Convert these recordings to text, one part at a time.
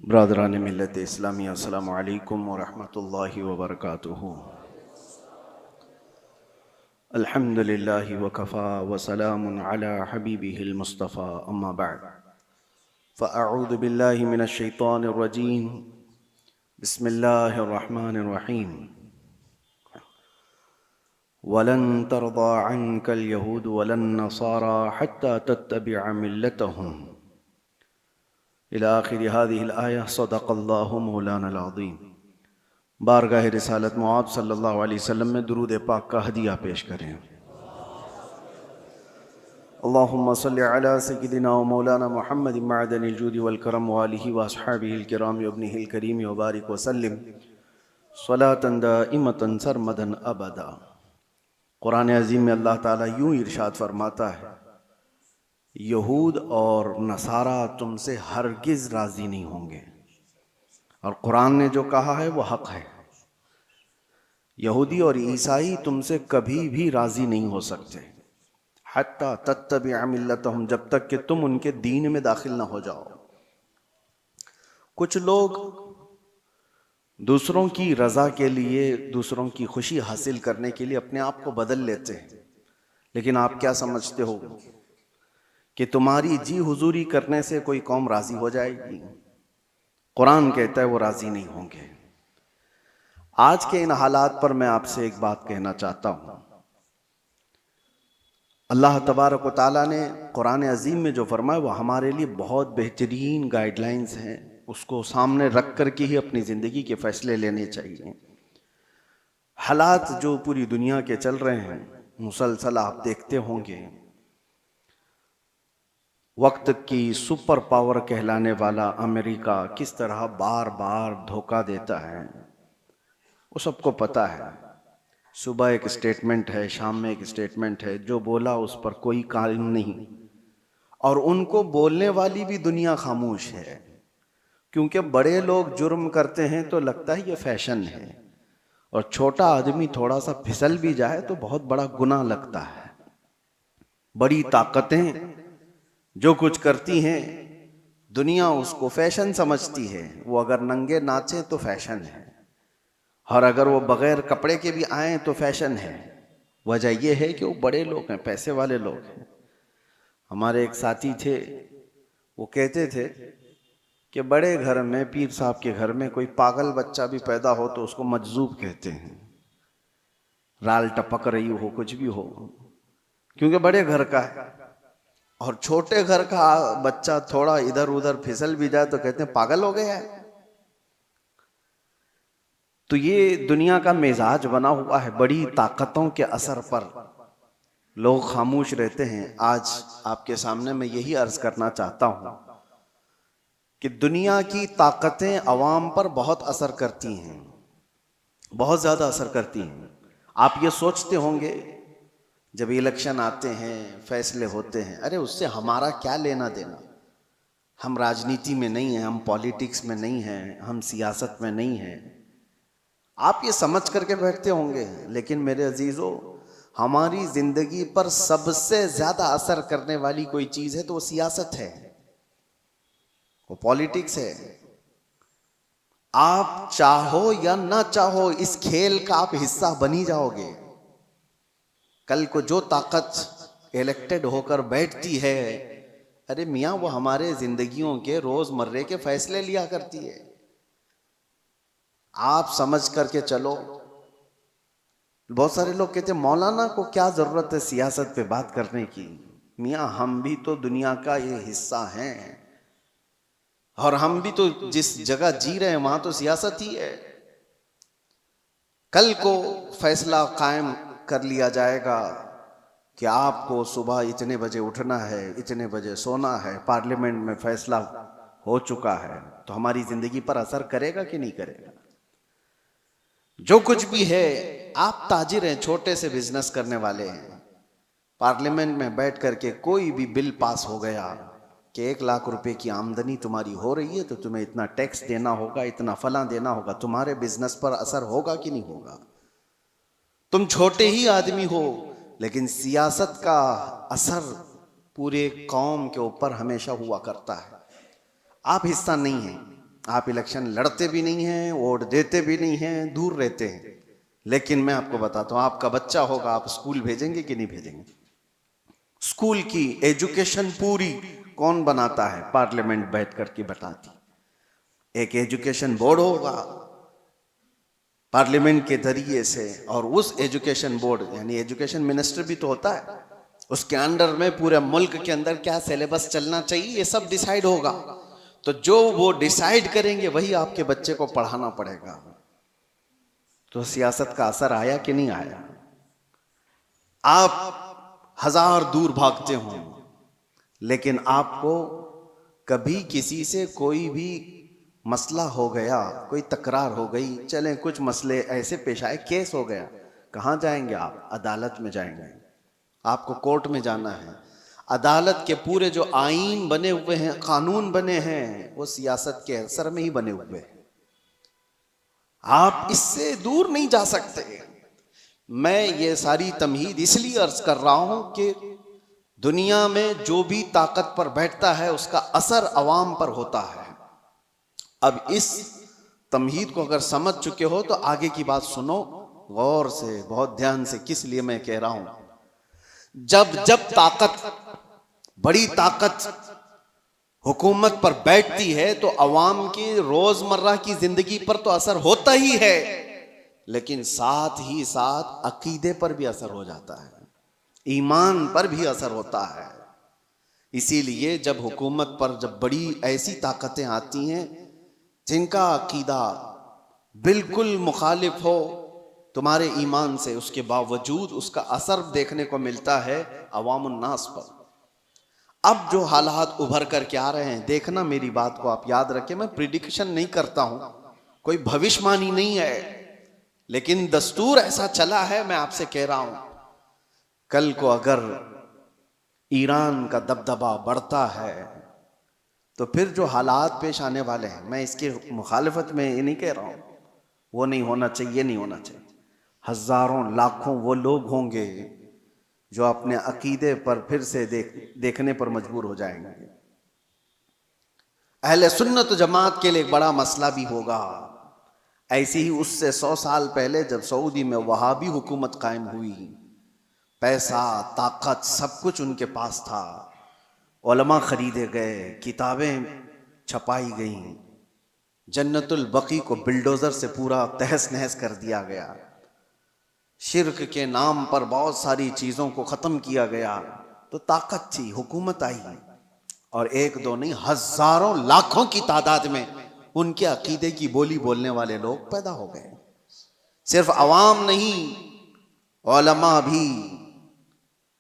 ब्रादरान मिल्लत इस्लामी अस्सलामु अलैकुम व रहमतुल्लाहि व बरकातुहू। अल्हम्दुलिल्लाहि व कफ़ा व सलामुन अला हबीबिहिल मुस्तफ़ा अम्मा बअद फ़अऊज़ु बिल्लाहि मिनश शैतानिर रजीम बिस्मिल्लाहिर रहमानिर रहीम। वलन तरदा अन्कल यहूद वलन नसारा हत्ता तत्तबिअ मिल्लतहुम इला आखिरि हाज़िहिल आया। सदक़ल्लाहु मौलानल अज़ीम। बारगाह रिसालत मुआब सल्लल्लाहु अलैहि वसल्लम में दुरूद पाक का हदिया पेश करें। अल्लाहुम्मा सल्लि अला सय्यिदिना व मौलाना मुहम्मद मअदनिल जूदि वल करम व आलिहि व अस्हाबिहिल किराम व इब्निहिल करीम व बारिक व सल्लिम स्वलातन दाइमतन सरमदन अबदा। कुरान अज़ीम में अल्लाह ताला यूँ इरशाद फरमाता है, यहूद और नसारा तुमसे हरगिज़ राज़ी नहीं होंगे। और कुरान ने जो कहा है वो हक़ है। यहूदी और ईसाई तुमसे कभी भी राज़ी नहीं हो सकते, हत्ता तत्तबिअ मिल्लतहुम, जब तक कि तुम उनके दीन में दाखिल ना हो जाओ। कुछ लोग दूसरों की रज़ा के लिए, दूसरों की खुशी हासिल करने के लिए अपने आप को बदल लेते हैं। लेकिन आप क्या समझते हो कि तुम्हारी जी हुजूरी करने से कोई कौम राज़ी हो जाएगी? कुरान कहता है वो राज़ी नहीं होंगे। आज के इन हालात पर मैं आपसे एक बात कहना चाहता हूँ। अल्लाह तबारक व तआला ने कुरान अज़ीम में जो फरमाया वो हमारे लिए बहुत बेहतरीन गाइडलाइंस हैं। उसको सामने रख कर के ही अपनी ज़िंदगी के फ़ैसले लेने चाहिए। हालात जो पूरी दुनिया के चल रहे हैं, मुसलसल आप देखते होंगे, वक्त की सुपर पावर कहलाने वाला अमेरिका किस तरह बार बार धोखा देता है वो सबको पता है। सुबह एक स्टेटमेंट है, शाम में एक स्टेटमेंट है, जो बोला उस पर कोई कानून नहीं। और उनको बोलने वाली भी दुनिया खामोश है, क्योंकि बड़े लोग जुर्म करते हैं तो लगता है ये फैशन है, और छोटा आदमी थोड़ा सा फिसल भी जाए तो बहुत बड़ा गुनाह लगता है। बड़ी ताकतें जो कुछ करती हैं दुनिया उसको फैशन समझती है। वो अगर नंगे नाचे तो फैशन है, और अगर वो बगैर कपड़े के भी आए तो फैशन है। वजह यह है कि वो बड़े लोग हैं, पैसे वाले लोग हैं। हमारे एक साथी थे, वो कहते थे कि बड़े घर में, पीर साहब के घर में कोई पागल बच्चा भी पैदा हो तो उसको मजजूब कहते हैं। राल टपक रही हो, कुछ भी हो, क्योंकि बड़े घर का है। और छोटे घर का बच्चा थोड़ा इधर उधर फिसल भी जाए तो कहते हैं पागल हो गया है। तो ये दुनिया का मिजाज बना हुआ है। बड़ी ताकतों के असर पर लोग खामोश रहते हैं। आज आपके सामने मैं यही अर्ज करना चाहता हूं कि दुनिया की ताकतें अवाम पर बहुत असर करती हैं, बहुत ज्यादा असर करती हैं। आप ये सोचते होंगे जब इलेक्शन आते हैं, फैसले होते हैं, अरे उससे हमारा क्या लेना देना, हम राजनीति में नहीं हैं, हम पॉलिटिक्स में नहीं हैं, हम सियासत में नहीं हैं। आप ये समझ करके बैठते होंगे। लेकिन मेरे अजीजों, हमारी जिंदगी पर सबसे ज्यादा असर करने वाली कोई चीज है तो वो सियासत है, वो पॉलिटिक्स है। आप चाहो या ना चाहो इस खेल का आप हिस्सा बनी जाओगे। कल को जो ताकत इलेक्टेड होकर बैठती है, अरे मियां वो हमारे जिंदगियों के रोजमर्रे के फैसले लिया करती है। आप समझ करके चलो। बहुत सारे लोग कहते हैं मौलाना को क्या जरूरत है सियासत पे बात करने की। मियां हम भी तो दुनिया का ये हिस्सा हैं, और हम भी तो जिस जगह जी रहे हैं वहां तो सियासत ही है। कल को फैसला कायम कर लिया जाएगा कि आपको सुबह इतने बजे उठना है, इतने बजे सोना है, पार्लियामेंट में फैसला हो चुका है, तो हमारी जिंदगी पर असर करेगा कि नहीं करेगा? जो कुछ भी है, आप ताजिर हैं, छोटे से बिजनेस करने वाले हैं। पार्लियामेंट में बैठ करके कोई भी बिल पास हो गया कि 1 लाख रुपए की आमदनी तुम्हारी हो रही है तो तुम्हें इतना टैक्स देना होगा, इतना फला देना होगा, तुम्हारे बिजनेस पर असर होगा कि नहीं होगा? तुम छोटे ही आदमी हो, लेकिन सियासत का असर पूरे कौम के ऊपर हमेशा हुआ करता है। आप हिस्सा नहीं हैं। आप इलेक्शन लड़ते भी नहीं हैं, वोट देते भी नहीं हैं, दूर रहते हैं। लेकिन मैं आपको बताता हूं, आपका बच्चा होगा, आप स्कूल भेजेंगे कि नहीं भेजेंगे? स्कूल की एजुकेशन पूरी कौन बनाता है? पार्लियामेंट बैठ करके बताती। एक एजुकेशन बोर्ड होगा पार्लियामेंट के जरिए से, और उस एजुकेशन बोर्ड यानी एजुकेशन मिनिस्टर भी तो होता है, उसके अंडर में पूरे मुल्क के अंदर क्या सिलेबस चलना चाहिए ये सब डिसाइड होगा। तो जो वो डिसाइड करेंगे वही आपके बच्चे को पढ़ाना पड़ेगा। तो सियासत का असर आया कि नहीं आया? आप हजार दूर भागते हो, लेकिन आपको कभी किसी से कोई भी मसला हो गया, कोई तकरार हो गई, चलें कुछ मसले ऐसे पेश आए, केस हो गया, कहाँ जाएंगे आप? अदालत में जाएंगे। आपको कोर्ट में जाना है। अदालत के पूरे जो आईन बने हुए हैं, कानून बने हैं, वो सियासत के असर में ही बने हुए हैं। आप इससे दूर नहीं जा सकते। मैं ये सारी तमहीद इसलिए अर्ज कर रहा हूं कि दुनिया में जो भी ताकत पर बैठता है उसका असर अवाम पर होता है। अब इस तमहीद को अगर समझ चुके हो तो आगे की बात सुनो गौर से, बहुत ध्यान से। किस लिए मैं कह रहा हूं? जब जब ताकत, बड़ी ताकत हुकूमत पर बैठती है तो अवाम की रोजमर्रा की जिंदगी पर तो असर होता ही है, लेकिन साथ ही साथ अकीदे पर भी असर हो जाता है, ईमान पर भी असर होता है। इसीलिए जब हुकूमत पर जब बड़ी ऐसी ताकतें आती हैं जिनका अकीदा बिल्कुल मुखालिफ हो तुम्हारे ईमान से, उसके बावजूद उसका असर देखने को मिलता है अवामुन नास पर। अब जो हालात उभर कर के आ रहे हैं, देखना मेरी बात को आप याद रखें, मैं प्रिडिक्शन नहीं करता हूं, कोई भविष्यवाणी नहीं है, लेकिन दस्तूर ऐसा चला है। मैं आपसे कह रहा हूं, कल को अगर ईरान का दबदबा बढ़ता है तो फिर जो हालात पेश आने वाले हैं, मैं इसके मुखालिफत में ये नहीं कह रहा हूं वो नहीं होना चाहिए, ये नहीं होना चाहिए। हजारों लाखों वो लोग होंगे जो अपने अकीदे पर फिर से देखने पर मजबूर हो जाएंगे। अहले सुन्नत जमात के लिए एक बड़ा मसला भी होगा। ऐसे ही उससे 100 साल पहले जब सऊदी में वहाबी हुकूमत कायम हुई, पैसा, ताकत, सब कुछ उनके पास था, उलमा खरीदे गए, किताबें छपाई गईं, जन्नतुल बकी को बिल्डोजर से पूरा तहस नहस कर दिया गया, शिर्क के नाम पर बहुत सारी चीजों को खत्म किया गया। तो ताकत थी, हुकूमत आई, और एक दो नहीं हजारों लाखों की तादाद में उनके अकीदे की बोली बोलने वाले लोग पैदा हो गए। सिर्फ अवाम नहीं, उलमा भी,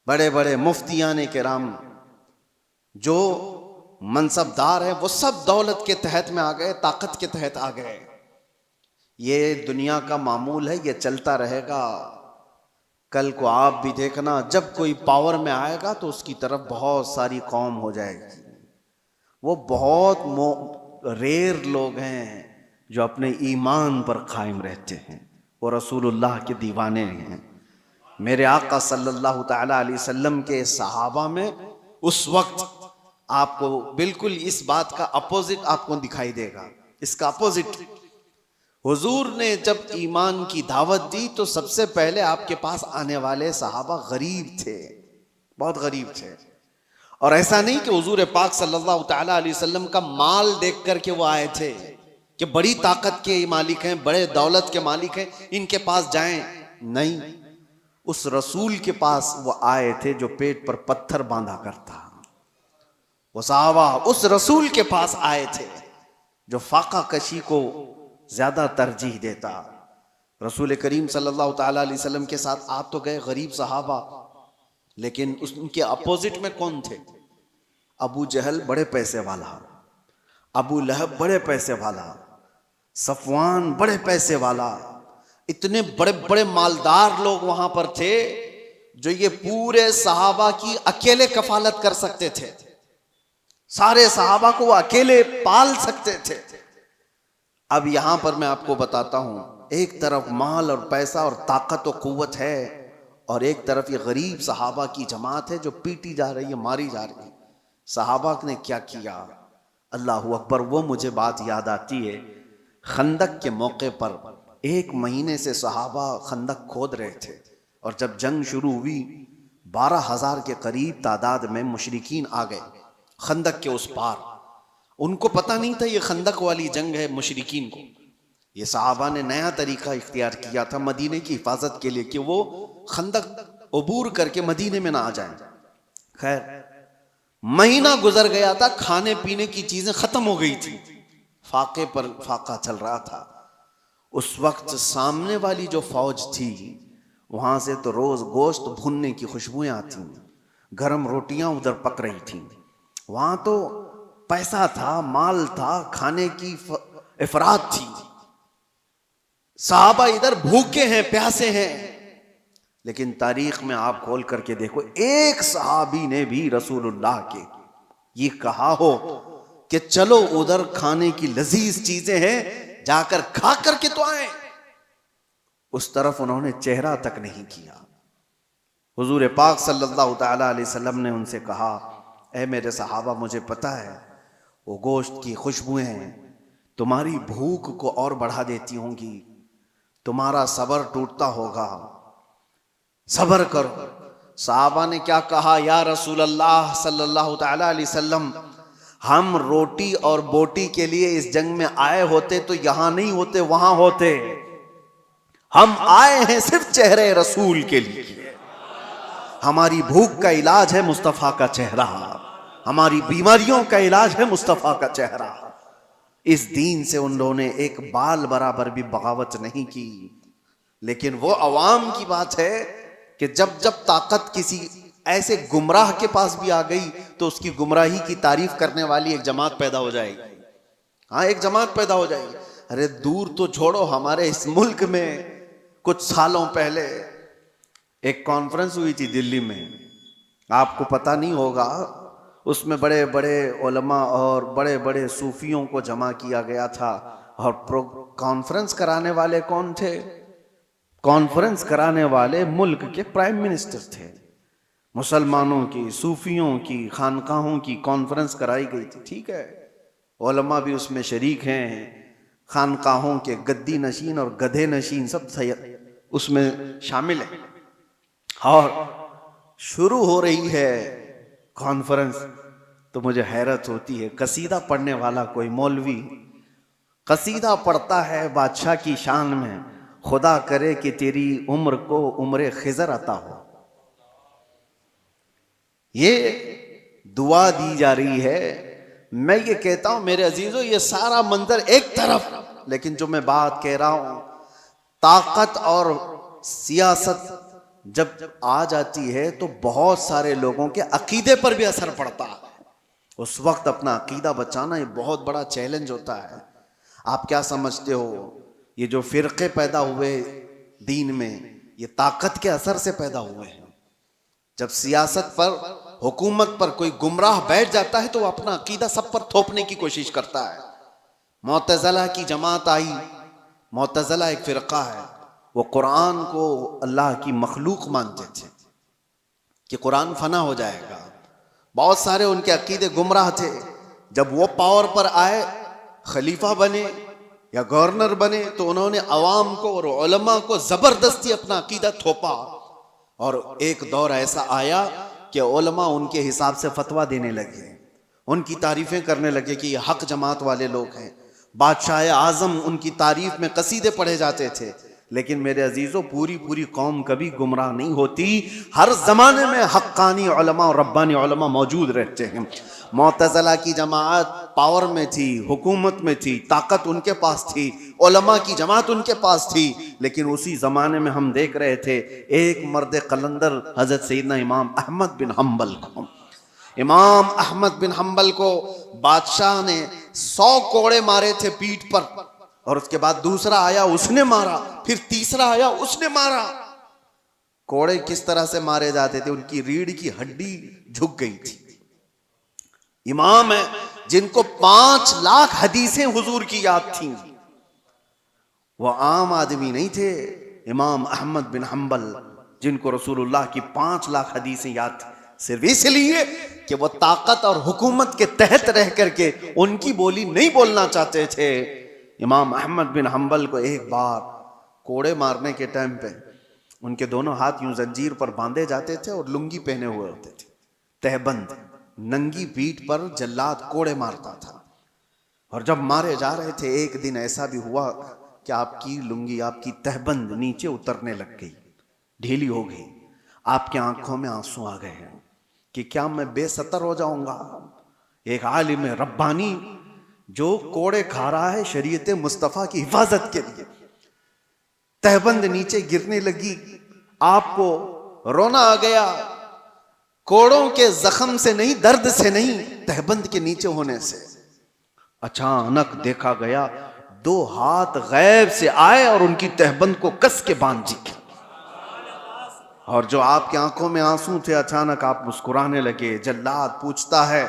बड़े बड़े मुफ्तियाने किराम जो मनसबदार हैं, वो सब दौलत के तहत में आ गए, ताकत के तहत आ गए। ये दुनिया का मामूल है, ये चलता रहेगा। कल को आप भी देखना, जब कोई पावर में आएगा तो उसकी तरफ बहुत सारी कौम हो जाएगी। वो बहुत रेयर लोग हैं जो अपने ईमान पर कायम रहते हैं, वो रसूलुल्लाह के दीवाने हैं। मेरे आका सल्लल्लाहु तआला अलैहि वसल्लम के सहाबा में उस वक्त आपको बिल्कुल इस बात का अपोजिट आपको दिखाई देगा। इसका अपोजिट, हुजूर ने जब ईमान की दावत दी तो सबसे पहले आपके पास आने वाले सहाबा गरीब थे, बहुत गरीब थे। और ऐसा नहीं कि हुजूर पाक सल्लल्लाहु तआला अलैहि वसल्लम का माल देख करके वो आए थे कि बड़ी ताकत के मालिक हैं, बड़े दौलत के मालिक हैं, इनके पास जाएं। नहीं, उस रसूल के पास वो आए थे जो पेट पर पत्थर बांधा करता। वो सहाबा उस रसूल के पास आए थे जो फाका कशी को ज्यादा तरजीह देता। रसूल करीम सल्लल्लाहु तआला अलैहि वसल्लम के साथ आप तो गए गरीब सहाबा, लेकिन उनके अपोजिट में कौन थे? अबू जहल बड़े पैसे वाला, अबू लहब बड़े पैसे वाला, सफवान बड़े पैसे वाला, इतने बड़े बड़े मालदार लोग वहां पर थे जो ये पूरे सहाबा की अकेले कफालत कर सकते थे, सारे सहाबा को वो अकेले पाल सकते थे। अब यहां पर मैं आपको बताता हूं, एक तरफ माल और पैसा और ताकत और कुव्वत है, और एक तरफ ये गरीब सहाबा की जमात है जो पीटी जा रही है, मारी जा रही है। सहाबा ने क्या किया? अल्लाहू अकबर। वो मुझे बात याद आती है, खंदक के मौके पर 1 महीने से सहाबा खंदक खोद रहे थे, और जब जंग शुरू हुई 12,000 के करीब तादाद में मुशरिकीन आ गए खंदक के उस पार। उनको पता नहीं था ये खंदक वाली जंग है। मुशरिकीन को ये सहाबा ने नया तरीका इख्तियार किया था मदीने की हिफाजत के लिए कि वो खंदक अबूर करके मदीने में ना आ जाएं। खैर, महीना गुजर गया था, खाने पीने की चीजें खत्म हो गई थी, फाके पर फाका चल रहा था। उस वक्त सामने वाली जो फौज थी वहां से तो रोज गोश्त भुनने की खुशबुएं आती, गरम रोटियां उधर पक रही थी। वहां तो पैसा था, माल था, खाने की इफरात थी। सहाबा इधर भूखे हैं, प्यासे हैं, लेकिन तारीख में आप खोल करके देखो, एक सहाबी ने भी रसूलुल्लाह के ये कहा हो कि चलो उधर खाने की लजीज चीजें हैं, जाकर खा करके तो आए, उस तरफ उन्होंने चेहरा तक नहीं किया। हुजूर पाक सल्लल्लाहु तआला अलैहि वसल्लम ने उनसे कहा, ऐ मेरे सहाबा, मुझे पता है वो गोश्त की खुशबुएं तुम्हारी भूख को और बढ़ा देती होंगी, तुम्हारा सब्र टूटता होगा, सब्र करो। सहाबा ने क्या कहा, या रसूल अल्लाह सल्लल्लाहु तआला अलैहि वसल्लम, हम रोटी और बोटी के लिए इस जंग में आए होते तो यहां नहीं होते, वहां होते। हम आए हैं सिर्फ चेहरे रसूल के लिए। हमारी भूख का इलाज है मुस्तफा का चेहरा, हमारी बीमारियों का इलाज है मुस्तफा का चेहरा। इस दीन से उन लोगों ने एक बाल बराबर भी बगावत नहीं की। लेकिन वो अवाम की बात है कि जब जब ताकत किसी ऐसे गुमराह के पास भी आ गई तो उसकी गुमराही की तारीफ करने वाली एक जमात पैदा हो जाएगी। हाँ, एक जमात पैदा हो जाएगी। अरे दूर तो छोड़ो, हमारे इस मुल्क में कुछ सालों पहले एक कॉन्फ्रेंस हुई थी दिल्ली में, आपको पता नहीं होगा। उसमें बड़े बड़े उलमा और बड़े बड़े सूफियों को जमा किया गया था। और कॉन्फ्रेंस कराने वाले कौन थे? कॉन्फ्रेंस कराने वाले मुल्क के प्राइम मिनिस्टर थे। मुसलमानों की, सूफियों की, खानकाहों की कॉन्फ्रेंस कराई गई थी। ठीक है, उलमा भी उसमें शरीक हैं, खानकाहों के गद्दी नशीन और गधे नशीन सब उसमें शामिल है। और शुरू हो रही है कॉन्फ्रेंस, तो मुझे हैरत होती है। कसीदा पढ़ने वाला कोई मौलवी कसीदा पढ़ता है बादशाह की शान में, खुदा करे कि तेरी उम्र को उम्र खिजर अता हो। ये दुआ दी जा रही है। मैं ये कहता हूं मेरे अजीजों, ये सारा मंजर एक तरफ, लेकिन जो मैं बात कह रहा हूं, ताकत और सियासत जब आ जाती है तो बहुत सारे लोगों के अकीदे पर भी असर पड़ता है। उस वक्त अपना अकीदा बचाना ये बहुत बड़ा चैलेंज होता है। आप क्या समझते हो, ये जो फिरके पैदा हुए दीन में, ये ताकत के असर से पैदा हुए हैं। जब सियासत पर, हुकूमत पर कोई गुमराह बैठ जाता है तो वो अपना अकीदा सब पर थोपने की कोशिश करता है। मुअतज़िला की जमात आई, मुअतज़िला एक फिरका है, वो कुरान को अल्लाह की मखलूक मानते थे कि कुरान फना हो जाएगा। बहुत सारे उनके अकीदे गुमराह थे। जब वो पावर पर आए, खलीफा बने या गवर्नर बने, तो उन्होंने अवाम को और उलमा को जबरदस्ती अपना अकीदा थोपा। और एक दौर ऐसा आया कि उलमा उनके हिसाब से फतवा देने लगे, उनकी तारीफें करने लगे कि ये हक जमात वाले लोग हैं। बादशाह आजम उनकी तारीफ में कसीदे पढ़े जाते थे। लेकिन मेरे अजीजों, पूरी पूरी कौम कभी गुमराह नहीं होती। हर जमाने में हक्कानी उलमा और रब्बानी उलमा मौजूद रहते हैं। मुअतज़िला की जमात पावर में थी, हुकूमत में थी, ताकत उनके पास थी, उलमा की जमात उनके पास थी। लेकिन उसी जमाने में हम देख रहे थे एक मर्द कलंदर हजरत सैयदना इमाम अहमद बिन हम्बल को, इमाम अहमद बिन हम्बल को बादशाह ने 100 कोड़े मारे थे पीठ पर, और उसके बाद दूसरा आया उसने मारा, फिर तीसरा आया उसने मारा। कोड़े किस तरह से मारे जाते थे, उनकी रीढ़ की हड्डी झुक गई थी। इमाम है जिनको 5 लाख हदीसें हुजूर की याद थी, वो आम आदमी नहीं थे। इमाम अहमद बिन हम्बल जिनको रसूलुल्लाह की 5 लाख हदीसें याद थी, सिर्फ इसलिए कि वो ताकत और हुकूमत के तहत रह करके उनकी बोली नहीं बोलना चाहते थे। इमाम अहमद बिन हंबल को एक बार कोड़े मारने के टाइम पे उनके दोनों हाथ यूं जंजीर पर बांधे जाते थे और लुंगी पहने हुए होते थे, तहबंद, नंगी पीठ पर जल्लाद कोड़े मारता था। और जब मारे जा रहे थे एक दिन ऐसा भी हुआ कि आपकी लुंगी, आपकी तहबंद नीचे उतरने लग गई, ढीली हो गई, आपकी आंखों में आंसू आ गए हैं कि क्या मैं बेसतर हो जाऊंगा। एक आलिम रब्बानी जो कोड़े खा रहा है शरीयत मुस्तफा की हिफाजत के लिए, तहबंद नीचे गिरने लगी, आपको रोना आ गया, कोड़ों के जख्म से नहीं, दर्द से नहीं, तहबंद के नीचे होने से। अचानक देखा गया 2 हाथ गैब से आए और उनकी तहबंद को कस के बांध दी। और जो आपकी आंखों में आंसू थे, अचानक आप मुस्कुराने लगे। जल्लाद पूछता है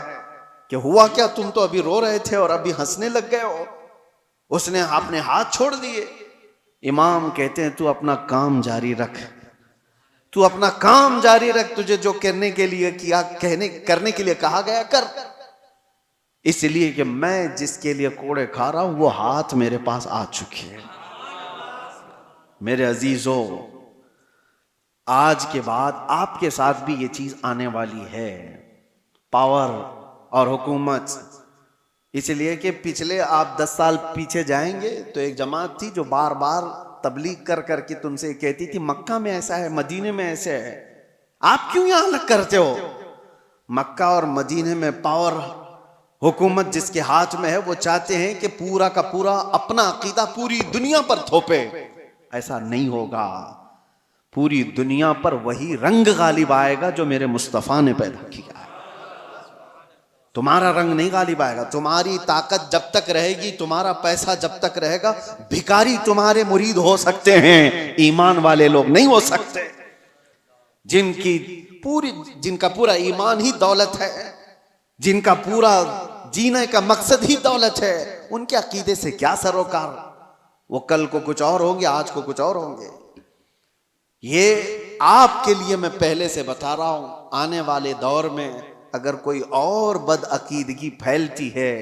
कि हुआ क्या, तुम तो अभी रो रहे थे और अभी हंसने लग गए हो। उसने आपने हाथ छोड़ दिए। इमाम कहते हैं तू अपना काम जारी रख, तू अपना काम जारी रख, तुझे जो करने के लिए किया, करने के लिए कहा गया कर। इसलिए कि मैं जिसके लिए कोड़े खा रहा हूं वो हाथ मेरे पास आ चुके हैं। मेरे अजीजों, आज के बाद आपके साथ भी ये चीज आने वाली है, पावर और हुकूमत। इसलिए कि पिछले आप 10 साल पीछे जाएंगे तो एक जमात थी जो बार बार तबलीग कर करके तुमसे कहती थी मक्का में ऐसा है, मदीने में ऐसे है, आप क्यों यहां अलग करते हो। मक्का और मदीने में पावर, हुकूमत जिसके हाथ में है वो चाहते हैं कि पूरा का पूरा अपना अकीदा पूरी दुनिया पर थोपे। ऐसा नहीं होगा। पूरी दुनिया पर वही रंग गालिब आएगा जो मेरे मुस्तफा ने पैदा किया है। तुम्हारा रंग नहीं गालिब आएगा। तुम्हारी ताकत जब तक रहेगी, तुम्हारा पैसा जब तक रहेगा, भिखारी तुम्हारे मुरीद हो सकते हैं, ईमान वाले लोग नहीं हो सकते। जिनका पूरा ईमान ही दौलत है, जिनका पूरा जीने का मकसद ही दौलत है, उनके अकीदे से क्या सरोकार। वो कल को कुछ और होंगे, आज को कुछ और होंगे। ये आपके लिए मैं पहले से बता रहा हूं, आने वाले दौर में अगर कोई और बदअकीदगी फैलती है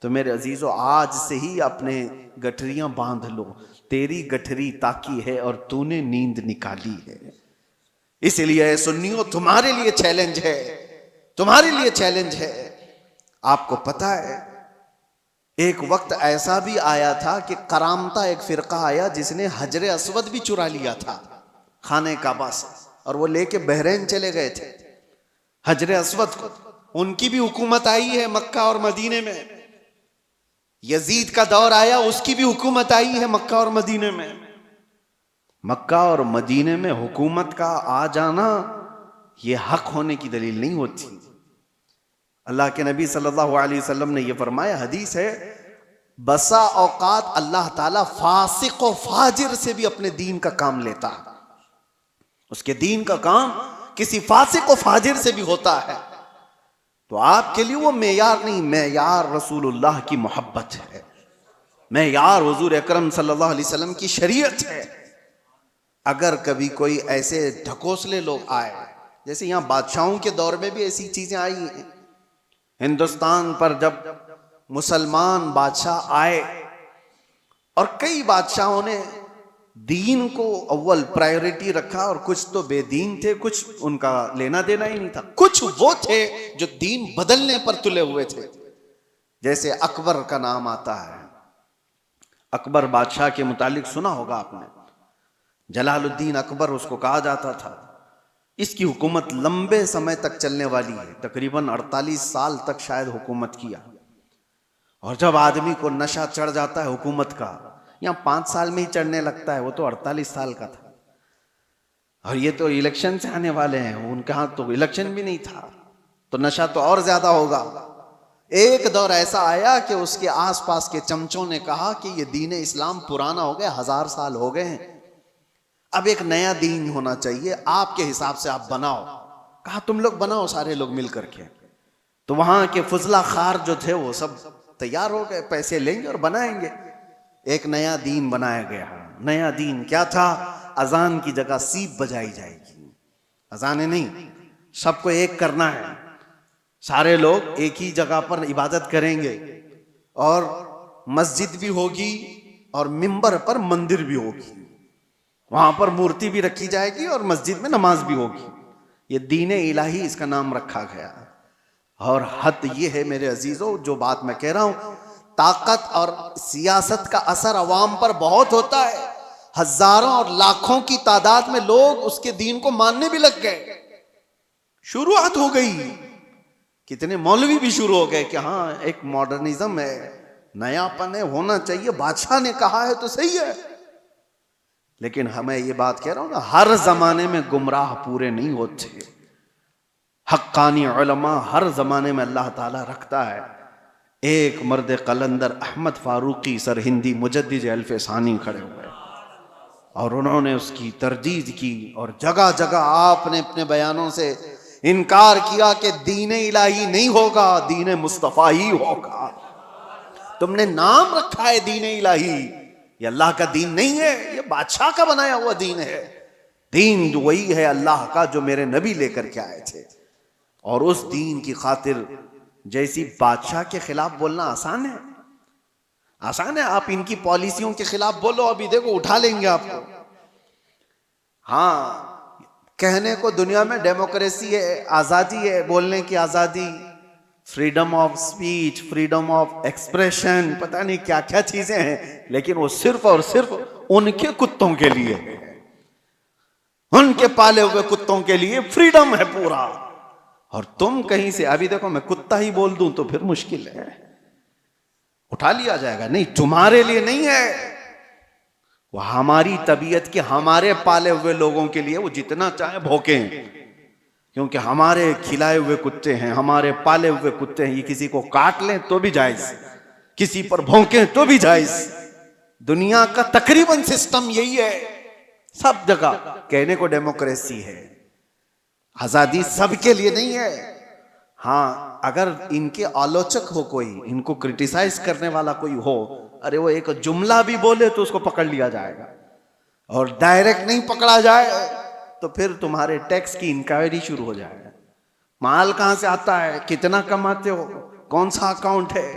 तो मेरे अजीजों आज से ही अपने गठरियां बांध लो। तेरी गठरी ताकी है और तूने नींद निकाली है। इसलिए सुन्नियों, तुम्हारे लिए चैलेंज है, तुम्हारे लिए चैलेंज है। आपको पता है एक वक्त ऐसा भी आया था कि करामता एक फिरका आया जिसने हजरे अस्वद भी चुरा लिया था खाने काबा से, और वो लेके बहरीन चले गए थे हजरे अस्वद को। उनकी भी हुकूमत आई है मक्का और मदीने में। यजीद का दौर आया, उसकी भी हुकूमत आई है मक्का और मदीने में। मक्का और मदीने में हुकूमत का आ जाना ये हक होने की दलील नहीं होती। अल्लाह के नबी सल्लल्लाहु अलैहि वसल्लम ने यह फरमाया, हदीस है, बसा औकात अल्लाह ताला फासिक और फाजिर से भी अपने दीन का काम लेता है। उसके दीन का काम किसी फासिक और फाजिर से भी होता है। तो आपके लिए वो मेयार नहीं, मेयार रसूलुल्लाह की मोहब्बत है, मेयार हुजूर अकरम सल्लल्लाहु अलैहि वसल्लम की शरीयत है। अगर कभी कोई ऐसे ढकोसले लोग आए, जैसे यहां बादशाहों के दौर में भी ऐसी चीजें आई हैं, हिंदुस्तान पर जब मुसलमान बादशाह आए और कई बादशाहों ने दीन को अव्वल प्रायोरिटी रखा, और कुछ तो बेदीन थे, कुछ उनका लेना देना ही नहीं था, कुछ वो थे जो दीन बदलने पर तुले हुए थे। जैसे अकबर का नाम आता है, अकबर बादशाह के मुतालिक सुना होगा आपने, जलालुद्दीन अकबर उसको कहा जाता था। इसकी हुकूमत लंबे समय तक चलने वाली है, तकरीबन 48 साल तक शायद हुकूमत किया। और जब आदमी को नशा चढ़ जाता है हुकूमत का, यहाँ 5 साल में ही चढ़ने लगता है, वो तो 48 साल का था। और ये तो इलेक्शन से आने वाले हैं, उनके हाथ तो इलेक्शन भी नहीं था, तो नशा तो और ज्यादा होगा। एक दौर ऐसा आया कि उसके आसपास के चमचों ने कहा कि ये दीन इस्लाम पुराना हो गया, 1000 साल हो गए हैं, अब एक नया दीन होना चाहिए, आपके हिसाब से आप बनाओ। कहा तुम लोग बनाओ, सारे लोग मिल करके। तो वहां के फुजला खार जो थे वो सब तैयार हो गए, पैसे लेंगे और बनाएंगे। एक नया दीन बनाया गया। नया दीन क्या था? अजान की जगह सीप बजाई जाएगी, अजाने नहीं, सबको एक करना है, सारे लोग एक ही जगह पर इबादत करेंगे और मस्जिद भी होगी और मिंबर पर मंदिर भी होगी, वहां पर मूर्ति भी रखी जाएगी और मस्जिद में नमाज भी होगी। ये दीन इलाही इसका नाम रखा गया। और हद ये है मेरे अजीजों, जो बात मैं कह रहा हूं, ताकत और सियासत का असर अवाम पर बहुत होता है। हजारों और लाखों की तादाद में लोग उसके दीन को मानने भी लग गए, शुरुआत हो गई। कितने मौलवी भी शुरू हो गए कि हाँ एक मॉडर्निज्म है, नयापन है, होना चाहिए, बादशाह ने कहा है तो सही है। लेकिन हमें ये बात कह रहा हूं ना, हर जमाने में गुमराह पूरे नहीं होते। हक्कानी उलमा हर जमाने में अल्लाह ताला रखता है। एक मर्द कलंदर अहमद फारूकी सरहिंदी मुजद्दिद अल्फसानी खड़े हुए और उन्होंने उसकी तरदीद की और जगह जगह आपने अपने बयानों से इनकार किया कि दीन इलाही नहीं होगा, दीन मुस्तफ़ा ही होगा। तुमने नाम रखा है दीन इलाही, ये अल्लाह का दीन नहीं है, ये बादशाह का बनाया हुआ दीन है। दीन वही है अल्लाह का जो मेरे नबी लेकर के आए थे। और उस दीन की खातिर जैसी बादशाह के खिलाफ बोलना आसान है, आसान है। आप इनकी पॉलिसियों के खिलाफ बोलो, अभी देखो उठा लेंगे आपको। हाँ, कहने को दुनिया में डेमोक्रेसी है, आजादी है, बोलने की आजादी, freedom of speech, freedom of expression, पता नहीं क्या क्या चीजें हैं, लेकिन वो सिर्फ और सिर्फ उनके कुत्तों के लिए है, उनके पाले हुए कुत्तों के लिए फ्रीडम है पूरा। और तुम कहीं से, अभी देखो मैं कुत्ता ही बोल दूं तो फिर मुश्किल है, उठा लिया जाएगा। नहीं, तुम्हारे लिए नहीं है, वो हमारी तबीयत के, हमारे पाले हुए लोगों के लिए वो जितना चाहे भौंकें, क्योंकि हमारे खिलाए हुए कुत्ते हैं, हमारे पाले हुए कुत्ते हैं। ये किसी को काट लें तो भी जायज, किसी पर भौंकें तो भी जायज। दुनिया का तकरीबन सिस्टम यही है, सब जगह कहने को डेमोक्रेसी है, आजादी सबके लिए नहीं है। हाँ, अगर इनके आलोचक हो कोई, इनको क्रिटिसाइज करने वाला कोई हो, अरे वो एक जुमला भी बोले तो उसको पकड़ लिया जाएगा, और डायरेक्ट नहीं पकड़ा जाए तो फिर तुम्हारे टैक्स की इंक्वायरी शुरू हो जाएगा। माल कहां से आता है, कितना कमाते हो, कौन सा अकाउंट है,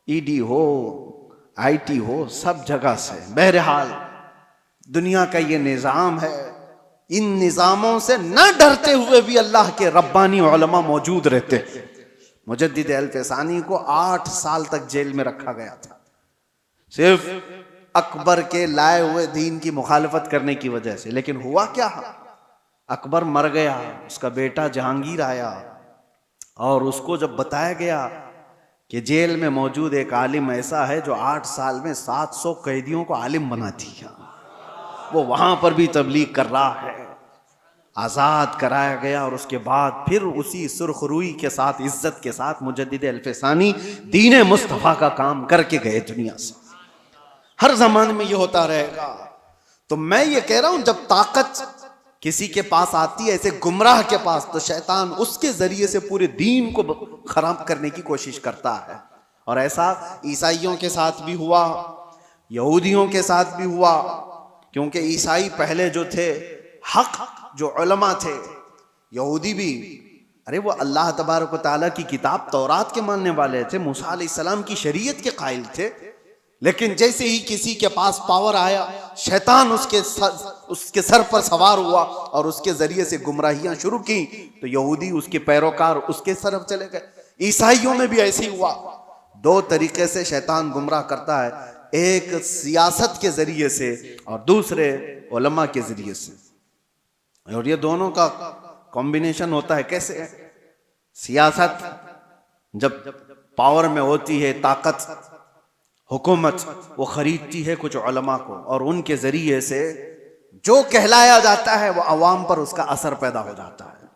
ईडी हो, आईटी हो, सब जगह से। बहरहाल दुनिया का ये निजाम है। इन निजामों से न डरते हुए भी अल्लाह के रब्बानी उलमा मौजूद रहते। मुजद्दिद अल्फसानी को 8 साल तक जेल में रखा गया था, सिर्फ अकबर के लाए हुए दीन की मुखालफत करने की वजह से। लेकिन हुआ क्या, अकबर मर गया, उसका बेटा जहांगीर आया, और उसको जब बताया गया कि जेल में मौजूद एक आलिम ऐसा है जो 8 साल में 700 कैदियों को आलिम बना दिया, वो वहां पर भी तबलीग कर रहा है, आज़ाद कराया गया। और उसके बाद फिर उसी सुरखरुई के साथ, इज्जत के साथ मुजद्दिद अल्फसानी दीन मुस्तफ़ा का काम करके गए दुनिया से। हर जमाने में ये होता रहेगा। तो मैं ये कह रहा हूं, जब ताकत किसी के पास आती है, ऐसे गुमराह के पास, तो शैतान उसके जरिए से पूरे दीन को खराब करने की कोशिश करता है। और ऐसा ईसाइयों के साथ भी हुआ, यहूदियों के साथ भी हुआ, क्योंकि ईसाई पहले जो थे, हक जो उलमा थे, यहूदी भी, अरे वो अल्लाह तबारक व तआला की किताब तौरात के मानने वाले थे, मूसा अलैहिस्सलाम की शरीयत के कायल थे। लेकिन जैसे ही किसी के पास पावर आया, शैतान उसके सर पर सवार हुआ और उसके जरिए से गुमराहियां शुरू की, तो यहूदी उसके पैरोकार उसके तरफ चले गए। ईसाइयों में भी ऐसे ही हुआ। 2 तरीके से शैतान गुमराह करता है, एक सियासत के जरिए से और दूसरे उलमा के जरिए से। और ये दोनों का कॉम्बिनेशन होता है। कैसे? सियासत जब पावर में होती है, ताकत, हुकूमत, वो खरीदती है कुछ उलमा को, और उनके जरिए से जो कहलाया जाता है वो अवाम पर उसका असर पैदा हो जाता है।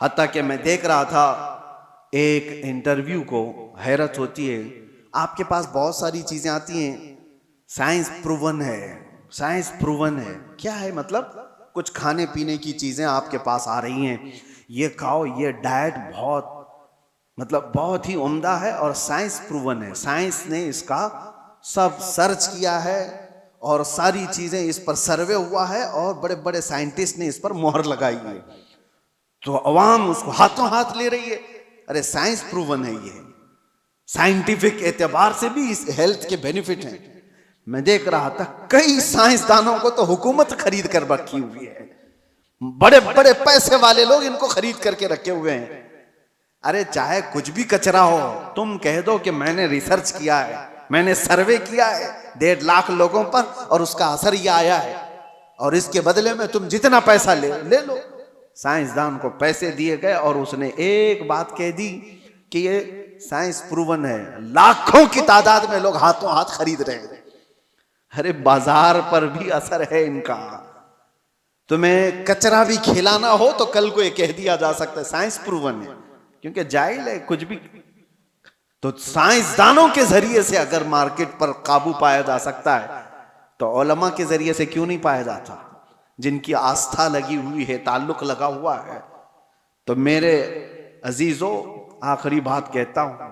हत्ता कि मैं देख रहा था एक इंटरव्यू को, हैरत होती है, आपके पास बहुत सारी चीजें आती हैं, साइंस प्रूवन है, साइंस प्रूवन है। क्या है मतलब? कुछ खाने पीने की चीजें आपके पास आ रही हैं, ये खाओ, ये डाइट बहुत मतलब बहुत ही उम्दा है और साइंस प्रूवन है, साइंस ने इसका सब सर्च किया है और सारी चीजें इस पर सर्वे हुआ है और बड़े बड़े साइंटिस्ट ने इस पर मोहर लगाई है। तो अवाम उसको हाथों हाथ ले रही है। अरे साइंस प्रूवन है, ये साइंटिफिक एतबार से भी इस हेल्थ के बेनिफिट हैं। मैं देख रहा था कई साइंसदानों को तो हुकूमत खरीद कर रखी हुई है, बड़े बड़े पैसे वाले लोग इनको खरीद करके रखे हुए हैं। अरे चाहे कुछ भी कचरा हो, तुम कह दो कि मैंने रिसर्च किया है, मैंने सर्वे किया है 1.5 लाख लोगों पर और उसका असर ये आया है, और इसके बदले में तुम जितना पैसा ले लो। साइंसदान को पैसे दिए गए और उसने एक बात कह दी कि ये साइंस प्रूवन है, लाखों की तादाद में लोग हाथों हाथ खरीद रहे हैं। अरे बाजार पर भी असर है इनका। तुम्हें कचरा भी खिलाना हो तो कल को ये कह दिया जा सकता है साइंस प्रूवन है, क्योंकि जाहिल है कुछ भी। तो साइंसदानों के जरिए से अगर मार्केट पर काबू पाया जा सकता है तो उलमा के जरिए से क्यों नहीं पाया जाता, जिनकी आस्था लगी हुई है, ताल्लुक लगा हुआ है। तो मेरे अजीजों, आखिरी बात कहता हूं,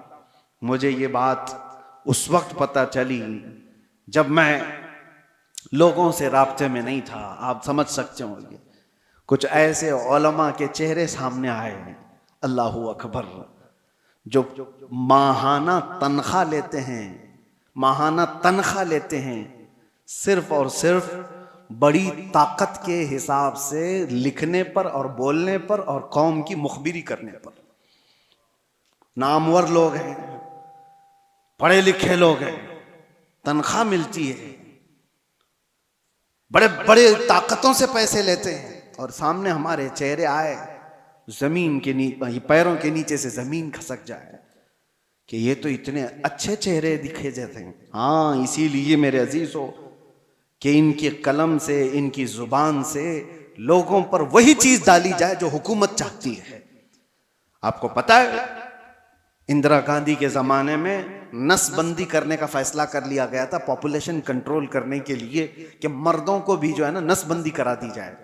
मुझे ये बात उस वक्त पता चली जब मैं लोगों से राब्ते में नहीं था। आप समझ सकते होंगे, कुछ ऐसे उलमा के चेहरे सामने आए, अल्लाहू अकबर, जो माहाना तनख्वाह लेते हैं, माहाना तनख्वाह लेते हैं सिर्फ और सिर्फ बड़ी ताकत के हिसाब से लिखने पर और बोलने पर और कौम की मुखबिरी करने पर। नामवर लोग हैं, पढ़े लिखे लोग हैं, तनख्वाह मिलती है, बड़े बड़े ताकतों से पैसे लेते हैं, और सामने हमारे चेहरे आए, जमीन के नीचे, पैरों के नीचे से जमीन खसक जाए कि ये तो इतने अच्छे चेहरे दिखे जाते हैं। हाँ, इसीलिए मेरे अजीजों कि इनके कलम से, इनकी जुबान से लोगों पर वही चीज डाली जाए जो हुकूमत चाहती है। आपको पता है इंदिरा गांधी के जमाने में नसबंदी करने का फैसला कर लिया गया था, पॉपुलेशन कंट्रोल करने के लिए, कि मर्दों को भी जो है ना नसबंदी करा दी जाए,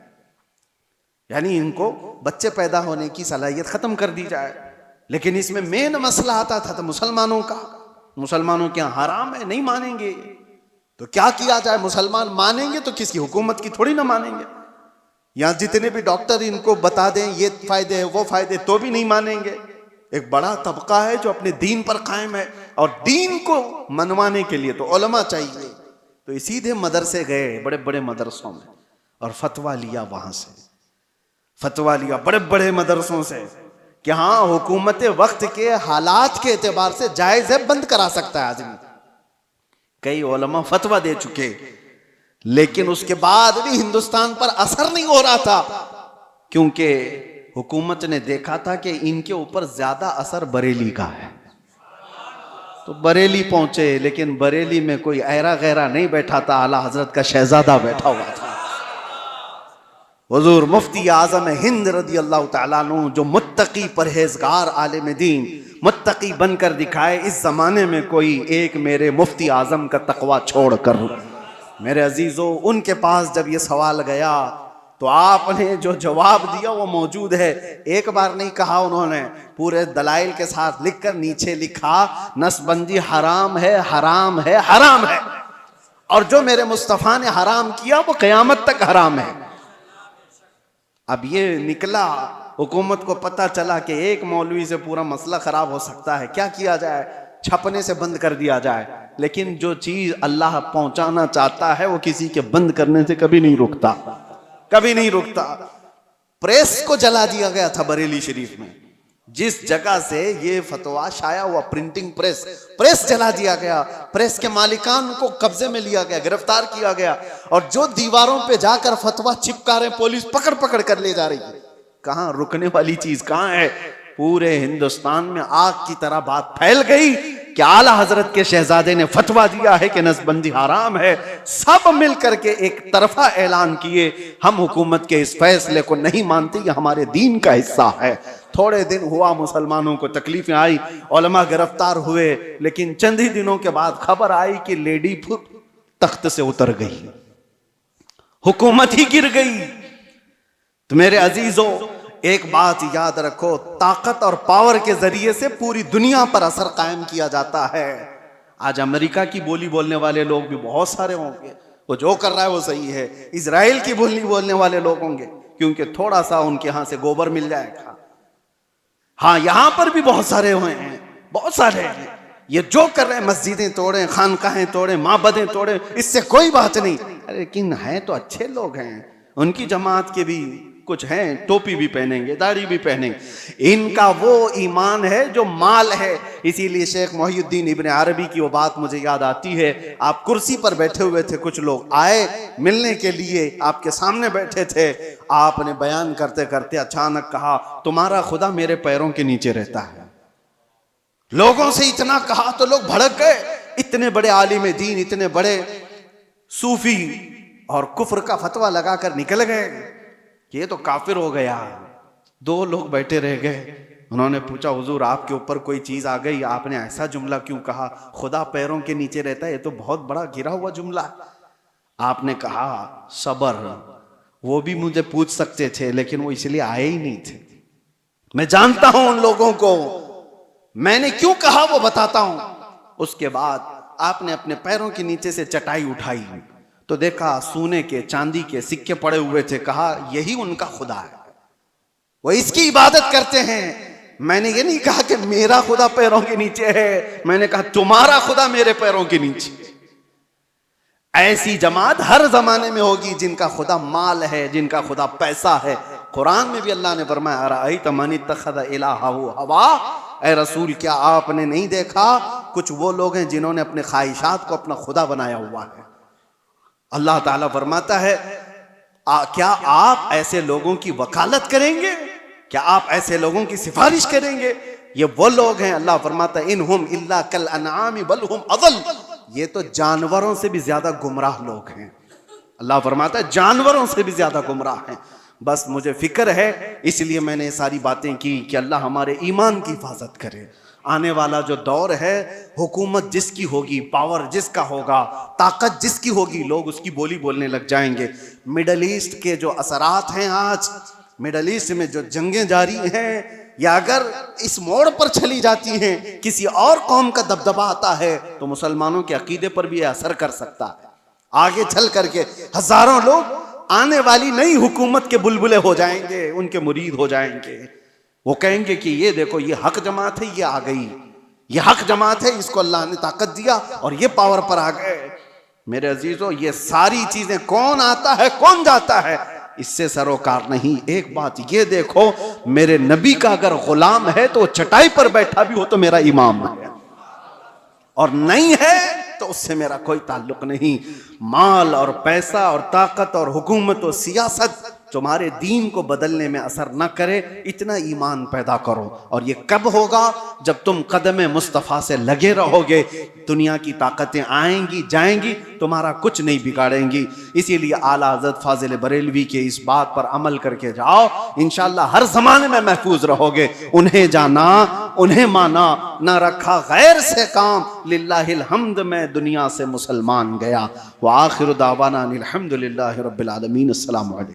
यानी इनको बच्चे पैदा होने की सलाहियत खत्म कर दी जाए। लेकिन इसमें मेन मसला आता था तो मुसलमानों का। मुसलमानों क्या हराम है, नहीं मानेंगे तो क्या किया जाए? मुसलमान मानेंगे तो किसकी, हुकूमत की थोड़ी ना मानेंगे। यहां जितने भी डॉक्टर इनको बता दें ये फायदे है वो फायदे, तो भी नहीं मानेंगे। एक बड़ा तबका है जो अपने दीन पर कायम है, और दीन को मनवाने के लिए तो उलमा चाहिए। तो सीधे मदरसे गए, बड़े बड़े मदरसों में, और फतवा लिया, वहां से फतवा लिया बड़े बड़े मदरसों से कि हाँ, हुकूमत वक्त के हालात के एतबार से जायज है, बंद करा सकता है आदमी। कई उलमा फतवा दे चुके, लेकिन उसके बाद भी हिंदुस्तान पर असर नहीं हो रहा था, क्योंकि हुकूमत ने देखा था कि इनके ऊपर ज्यादा असर बरेली का है। तो बरेली पहुंचे, लेकिन बरेली में कोई ऐरा गैरा नहीं बैठा था, आला हजरत का शहजादा बैठा हुआ था, हुजूर मुफ्ती आजम हिंद रदी अल्लाह तआला अन्हु, जो मुत्तकी परहेजगार आलिम दीन, मुत्तकी बनकर दिखाए। इस जमाने में कोई एक मेरे मुफ्ती आजम का तकवा छोड़कर, मेरे अजीजों, उनके पास जब ये सवाल गया तो आपने जो जवाब दिया वो मौजूद है। एक बार नहीं कहा उन्होंने, पूरे दलाइल के साथ लिखकर नीचे लिखा, नसबंदी हराम है, हराम है, हराम है, और जो मेरे मुस्तफ़ा ने हराम किया वो क़यामत तक हराम है। अब ये निकला, हुकूमत को पता चला कि एक मौलवी से पूरा मसला खराब हो सकता है, क्या किया जाए? छपने से बंद कर दिया जाए। लेकिन जो चीज अल्लाह पहुंचाना चाहता है वो किसी के बंद करने से कभी नहीं रुकता, कभी नहीं रुकता। प्रेस को जला दिया गया था बरेली शरीफ में, जिस जगह से ये फतवा शाया हुआ, प्रिंटिंग प्रेस, प्रेस जला दिया गया, प्रेस के मालिकान को कब्जे में लिया गया, गिरफ्तार किया गया, और जो दीवारों पे जाकर फतवा चिपका रहे पुलिस पकड़ पकड़ कर ले जा रही है। कहां रुकने वाली चीज कहां है? पूरे हिंदुस्तान में आग की तरह बात फैल गई कि आला हजरत के शहजादे ने फतवा दिया है कि नसबंदी हराम है। सब मिलकर के एक तरफा ऐलान किए, हम हुकूमत के इस फैसले को नहीं मानते, ये हमारे दीन का हिस्सा है। थोड़े दिन हुआ, मुसलमानों को तकलीफें आई, उलमा गिरफ्तार हुए, लेकिन चंद ही दिनों के बाद खबर आई कि लेडी तख्त से उतर गई, हुकूमत ही गिर गई। तो मेरे अजीजों, एक बात याद रखो, ताकत और पावर के जरिए से पूरी दुनिया पर असर कायम किया जाता है। आज अमेरिका की बोली बोलने वाले लोग भी बहुत सारे होंगे, वो जो कर रहा है वो सही है। इजराइल की बोली बोलने वाले लोग होंगे, क्योंकि थोड़ा सा उनके यहां से गोबर मिल जाएगा। हाँ, यहां पर भी बहुत सारे हुए हैं, बहुत सारे हैं। ये जो कर रहे हैं, मस्जिदें तोड़े, खानकाहें तोड़े, माबदें तोड़े, इससे कोई बात नहीं। अरे लेकिन हैं तो अच्छे लोग हैं, उनकी जमात के भी कुछ हैं, टोपी भी पहनेंगे, दाढ़ी भी पहनेंगे। इनका वो ईमान है जो माल है। इसीलिए शेख मोहिउद्दीन इब्न अरबी की वो बात मुझे याद आती है। आप कुर्सी पर बैठे हुए थे, कुछ लोग आए मिलने के लिए, आपके सामने बैठे थे। आपने बयान करते करते अचानक कहा, तुम्हारा खुदा मेरे पैरों के नीचे रहता है। लोगों से इतना कहा तो लोग भड़क गए। इतने बड़े आलिम दीन, इतने बड़े सूफी, और कुफ्र का फतवा लगाकर निकल गए कि ये तो काफिर हो गया। दो लोग बैठे रह गए। उन्होंने पूछा, हुजूर आपके ऊपर कोई चीज आ गई, आपने ऐसा जुमला क्यों कहा, खुदा पैरों के नीचे रहता है, ये तो बहुत बड़ा गिरा हुआ जुमला है। आपने कहा, सबर, वो भी मुझे पूछ सकते थे लेकिन वो इसलिए आए ही नहीं थे। मैं जानता हूं उन लोगों को, मैंने क्यों कहा वो बताता हूं। उसके बाद आपने अपने पैरों के नीचे से चटाई उठाई तो देखा सोने के चांदी के सिक्के पड़े हुए थे। कहा, यही उनका खुदा है, वो इसकी इबादत करते हैं। मैंने ये नहीं कहा कि मेरा खुदा पैरों के नीचे है, मैंने कहा तुम्हारा खुदा मेरे पैरों के नीचे। ऐसी जमात हर जमाने में होगी जिनका खुदा माल है, जिनका खुदा पैसा है। कुरान में भी अल्लाह ने फरमाया, अराअयत मन इत्तखज़ इलाहहु हवा, ऐ रसूल क्या आपने नहीं देखा, कुछ वो लोग हैं जिन्होंने अपने ख्वाहिशात को अपना खुदा बनाया हुआ है। अल्लाह ताला फरमाता है, क्या आप ऐसे लोगों की वकालत करेंगे, क्या आप ऐसे लोगों की सिफारिश करेंगे। ये वो लोग हैं, अल्लाह फरमाता है, इनहुम इल्ला कल अनआम बल हुम अदल, ये तो जानवरों से भी ज्यादा गुमराह लोग हैं। अल्लाह फरमाता है जानवरों से भी ज्यादा गुमराह हैं। बस मुझे फिक्र है, इसलिए मैंने ये सारी बातें की कि अल्लाह हमारे ईमान की हिफाजत करे। आने वाला जो दौर है, हुकूमत जिसकी होगी, पावर जिसका होगा, ताकत जिसकी होगी, लोग उसकी बोली बोलने लग जाएंगे। मिडल ईस्ट के जो असरात हैं आज, मिडल ईस्ट में जो जंगें जारी हैं, या अगर इस मोड़ पर चली जाती हैं, किसी और कौम का दबदबा आता है, तो मुसलमानों के अकीदे पर भी असर कर सकता है। आगे चल करके हजारों लोग आने वाली नई हुकूमत के बुलबुले हो जाएंगे, उनके मुरीद हो जाएंगे। वो कहेंगे कि ये देखो, ये हक जमात है, ये आ गई, ये हक जमात है, इसको अल्लाह ने ताकत दिया और ये पावर पर आ गए। मेरे अजीजों, ये सारी चीजें कौन आता है कौन जाता है, इससे सरोकार नहीं। एक बात ये देखो, मेरे नबी का अगर गुलाम है तो चटाई पर बैठा भी हो तो मेरा इमाम है, और नहीं है तो उससे मेरा कोई ताल्लुक नहीं। माल और पैसा और ताकत और हुकूमत और सियासत तुम्हारे दीन को बदलने में असर न करे, इतना ईमान पैदा करो। और ये कब होगा, जब तुम कदम मुस्तफ़ा से लगे रहोगे। दुनिया की ताकतें आएंगी जाएंगी, तुम्हारा कुछ नहीं बिगाड़ेंगी। इसीलिए आला हज़रत फाज़िल बरेलवी के इस बात पर अमल करके जाओ, इंशाअल्लाह हर जमाने में महफूज रहोगे। उन्हें जाना, उन्हें माना, ना रखा गैर से काम, लिल्लाहिल हम्द मैं दुनिया से मुसलमान गया। व आखिर दावाना अनिल हम्दुलिल्लाहि रब्बिल आलमीन। अस्सलामु अलैकुम।